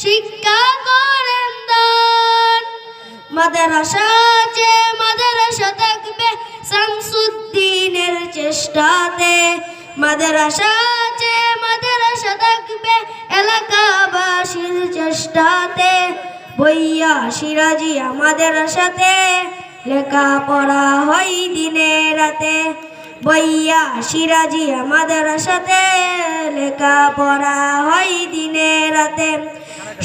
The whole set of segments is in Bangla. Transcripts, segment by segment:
শিক্ষা করেন দান। মাদ্রাসা যে মাদ্রাসা থাকবে শামসুদ্দিনের চেষ্টাতে, মাদ্রাসা যে মাদ্রাসা থাকবে এলাকাবাসীর চেষ্টাতে। বইয়া সিরাজি আমাদের সাথে লেখাপড়া হয় দিনে রাতে, বইয়া সিরাজি আমাদের সাথে লেখাপড়া হয় দিনে রাতে।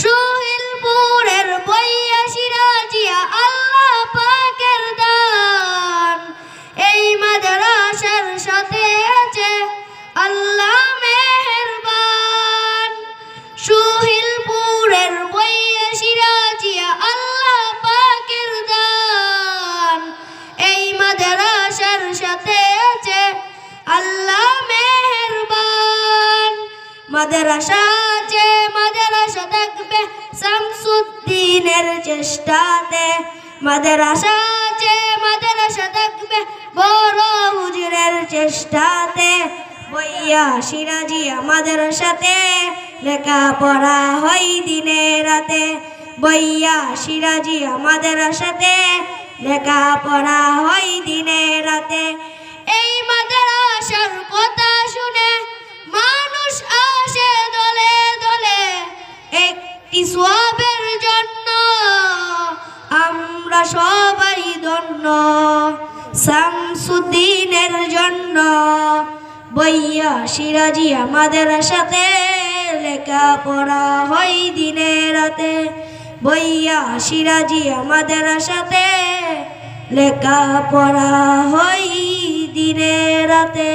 সোহেলপুরের বইয়া সিরাজিয়া আল্লাহ পাকের দান, এই মাদ্রাসার সাথে আছে আল্লাহ মেহেরবান। সোহেলপুরের বইয়া সিরাজিয়া আল্লাহ পাকের দান, এই মাদ্রাসার সাথে আছে আল্লাহ মেহেরবান। মাদ্রাসা যে মাদ্রাসা থাকবে শামসুদ্দিনের চেষ্টাতে, মাদ্রাসা যে মাদ্রাসা থাকবে বড় হুজুরের চেষ্টাতে। বইয়া সিরাজি আমাদের সাথে লেখাপড়া হয় দিনে রাতে, বইয়া সিরাজি আমাদের সাথে লেখাপড়া হয় দিনে রাতে। এই মাদ্রাসার কথা শুনে মানুষ আসে দলে দলে, একটি সওয়াবের জন্য আমরা সবাই ধন্য। শামসুদ্দিনের জন্য বইয়া সিরাজি আমাদের সাথে লেখাপড়া হয় দিনে রাতে, বইয়া সিরাজি আমাদের সাথে লেখাপড়া হয় দিনে রাতে।